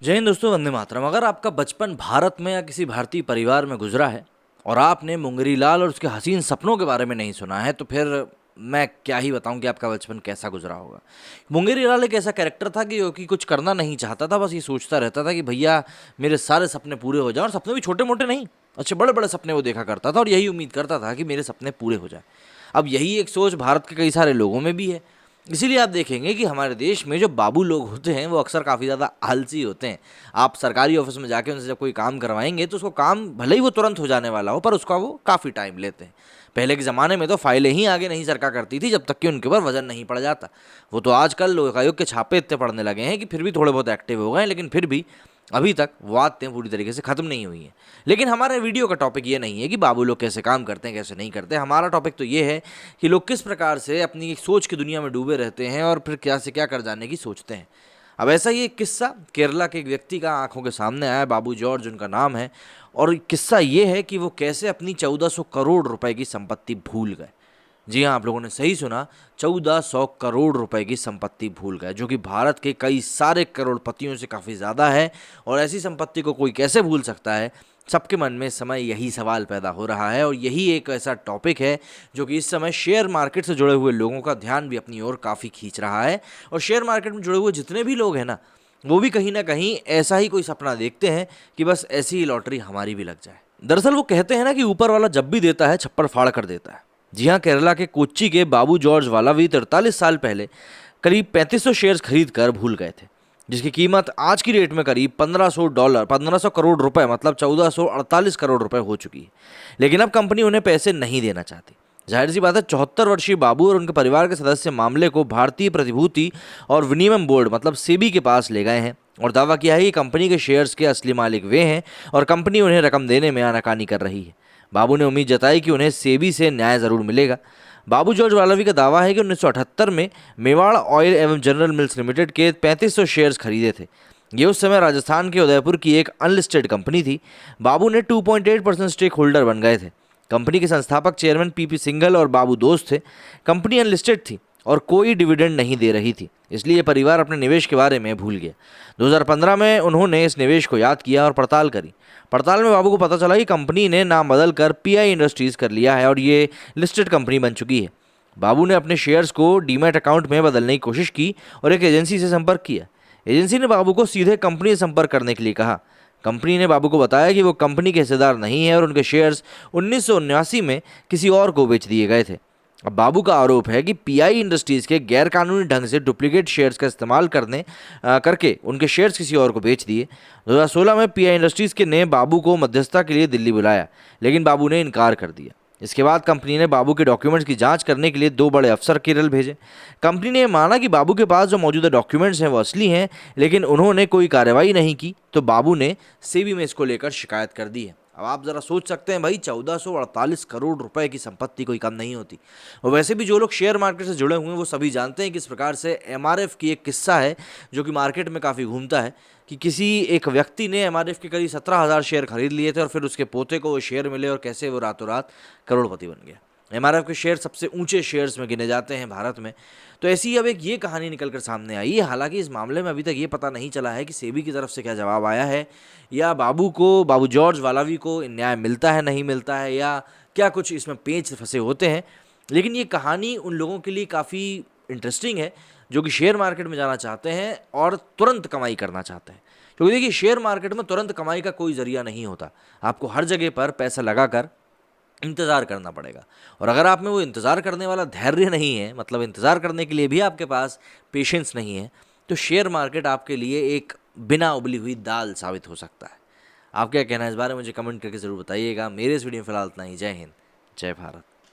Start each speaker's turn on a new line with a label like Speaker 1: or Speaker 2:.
Speaker 1: जय हिंद दोस्तों, वंदे मातरम। अगर आपका बचपन भारत में या किसी भारतीय परिवार में गुजरा है और आपने मुंगरी लाल और उसके हसीन सपनों के बारे में नहीं सुना है तो फिर मैं क्या ही बताऊं कि आपका बचपन कैसा गुजरा होगा। मुंगेरी लाल एक ऐसा कैरेक्टर था कि जो कि कुछ करना नहीं चाहता था, बस ये सोचता रहता था कि भैया मेरे सारे सपने पूरे हो जाएं, और सपने भी छोटे मोटे नहीं, अच्छे बड़े बड़े सपने वो देखा करता था और यही उम्मीद करता था कि मेरे सपने पूरे हो जाए। अब यही एक सोच भारत के कई सारे लोगों में भी है। इसीलिए आप देखेंगे कि हमारे देश में जो बाबू लोग होते हैं वो अक्सर काफ़ी ज़्यादा आलसी होते हैं। आप सरकारी ऑफिस में जाके उनसे जब कोई काम करवाएंगे तो उसको काम भले ही वो तुरंत हो जाने वाला हो, पर उसका वो काफ़ी टाइम लेते हैं। पहले के ज़माने में तो फाइलें ही आगे नहीं सरका करती थी जब तक कि उनके ऊपर वजन नहीं पड़ जाता। वो तो आजकल लोकायुक्त के छापे इतने पड़ने लगे हैं कि फिर भी थोड़े बहुत एक्टिव हो गए, लेकिन फिर भी अभी तक वो आदतें पूरी तरीके से ख़त्म नहीं हुई हैं। लेकिन हमारे वीडियो का टॉपिक ये नहीं है कि बाबू लोग कैसे काम करते हैं कैसे नहीं करते। हमारा टॉपिक तो ये है कि लोग किस प्रकार से अपनी एक सोच की दुनिया में डूबे रहते हैं और फिर क्या से क्या कर जाने की सोचते हैं। अब ऐसा ही एक किस्सा केरला के एक व्यक्ति का आंखों के सामने आया, बाबू जॉर्ज उनका नाम है। और किस्सा ये है कि वो कैसे अपनी 1400 करोड़ रुपए की संपत्ति भूल गए। जी हाँ, आप लोगों ने सही सुना, 1400 करोड़ रुपए की संपत्ति भूल गए, जो कि भारत के कई सारे करोड़पतियों से काफ़ी ज़्यादा है। और ऐसी संपत्ति को कोई कैसे भूल सकता है, सबके मन में इस समय यही सवाल पैदा हो रहा है। और यही एक ऐसा टॉपिक है जो कि इस समय शेयर मार्केट से जुड़े हुए लोगों का ध्यान भी अपनी ओर काफ़ी खींच रहा है। और शेयर मार्केट में जुड़े हुए जितने भी लोग हैं ना, वो भी कहीं ना कहीं ऐसा ही कोई सपना देखते हैं कि बस ऐसी ही लॉटरी हमारी भी लग जाए। दरअसल वो कहते हैं ना कि ऊपर वाला जब भी देता है छप्पर फाड़ कर देता है। जी हाँ, केरला के कोच्चि के बाबू जॉर्ज वालावी 43 साल पहले करीब 3500 शेयर्स खरीद कर भूल गए थे, जिसकी कीमत आज की रेट में करीब $1500 1500 करोड़ रुपए मतलब 1448 करोड़ रुपए हो चुकी है। लेकिन अब कंपनी उन्हें पैसे नहीं देना चाहती। जाहिर सी बात है, 74 वर्षीय बाबू और उनके परिवार के सदस्य मामले को भारतीय प्रतिभूति और विनिमय बोर्ड मतलब सेबी के पास ले गए हैं और दावा किया है कि कंपनी के शेयर्स के असली मालिक वे हैं और कंपनी उन्हें रकम देने में आनाकानी कर रही है। बाबू ने उम्मीद जताई कि उन्हें सेबी से न्याय जरूर मिलेगा। बाबू जॉर्ज वालावी का दावा है कि 1978 में मेवाड़ ऑयल एवं जनरल मिल्स लिमिटेड के 3500 शेयर्स खरीदे थे। ये उस समय राजस्थान के उदयपुर की एक अनलिस्टेड कंपनी थी। बाबू ने 2.8% स्टेक होल्डर बन गए थे। कंपनी के संस्थापक चेयरमैन पीपी सिंघल और बाबू दोस्त थे। कंपनी अनलिस्टेड थी और कोई डिविडेंड नहीं दे रही थी, इसलिए परिवार अपने निवेश के बारे में भूल गया। 2015 में उन्होंने इस निवेश को याद किया और पड़ताल करी। पड़ताल में बाबू को पता चला कि कंपनी ने नाम बदल कर पीआई इंडस्ट्रीज कर लिया है और ये लिस्टेड कंपनी बन चुकी है। बाबू ने अपने शेयर्स को डीमैट अकाउंट में बदलने की कोशिश की और एक एजेंसी से संपर्क किया। एजेंसी ने बाबू को सीधे कंपनी से संपर्क करने के लिए कहा। कंपनी ने बाबू को बताया कि वो कंपनी के हिस्सेदार नहीं है और उनके शेयर्स 1979 में किसी और को बेच दिए गए थे। अब बाबू का आरोप है कि पीआई इंडस्ट्रीज के गैरकानूनी ढंग से डुप्लीकेट शेयर्स का इस्तेमाल करके उनके शेयर्स किसी और को बेच दिए। 2016 में पीआई इंडस्ट्रीज के ने बाबू को मध्यस्थता के लिए दिल्ली बुलाया, लेकिन बाबू ने इनकार कर दिया। इसके बाद कंपनी ने बाबू के डॉक्यूमेंट्स की जांच करने के लिए 2 बड़े अफसर केरल भेजे। कंपनी ने माना कि बाबू के पास जो मौजूदा डॉक्यूमेंट्स हैं वो असली हैं, लेकिन उन्होंने कोई कार्रवाई नहीं की, तो बाबू ने सेबी में इसको लेकर शिकायत कर दी है। अब आप ज़रा सोच सकते हैं भाई, 1448 करोड़ रुपए की संपत्ति कोई कम नहीं होती। और वैसे भी जो लोग शेयर मार्केट से जुड़े हुए हैं वो सभी जानते हैं कि इस प्रकार से एमआरएफ की एक किस्सा है जो कि मार्केट में काफ़ी घूमता है कि किसी एक व्यक्ति ने एमआरएफ के करीब 17,000 शेयर खरीद लिए थे और फिर उसके पोते को वो शेयर मिले और कैसे वो रातों रात करोड़पति बन गया। एमआरएफ के शेयर सबसे ऊंचे शेयर्स में गिने जाते हैं भारत में। तो ऐसी ही अब एक ये कहानी निकल कर सामने आई है। हालांकि इस मामले में अभी तक ये पता नहीं चला है कि सेबी की तरफ से क्या जवाब आया है, या बाबू जॉर्ज वालावी को न्याय मिलता है नहीं मिलता है, या क्या कुछ इसमें पेच फंसे होते हैं। लेकिन ये कहानी उन लोगों के लिए काफ़ी इंटरेस्टिंग है जो कि शेयर मार्केट में जाना चाहते हैं और तुरंत कमाई करना चाहते हैं। क्योंकि देखिए, शेयर मार्केट में तुरंत कमाई का कोई जरिया नहीं होता। आपको हर जगह पर पैसा लगाकर इंतज़ार करना पड़ेगा। और अगर आप में वो इंतज़ार करने वाला धैर्य नहीं है, मतलब इंतज़ार करने के लिए भी आपके पास पेशेंस नहीं है, तो शेयर मार्केट आपके लिए एक बिना उबली हुई दाल साबित हो सकता है। आप क्या कहना है इस बारे में मुझे कमेंट करके ज़रूर बताइएगा। मेरे इस वीडियो में फिलहाल इतना ही। जय हिंद, जय भारत।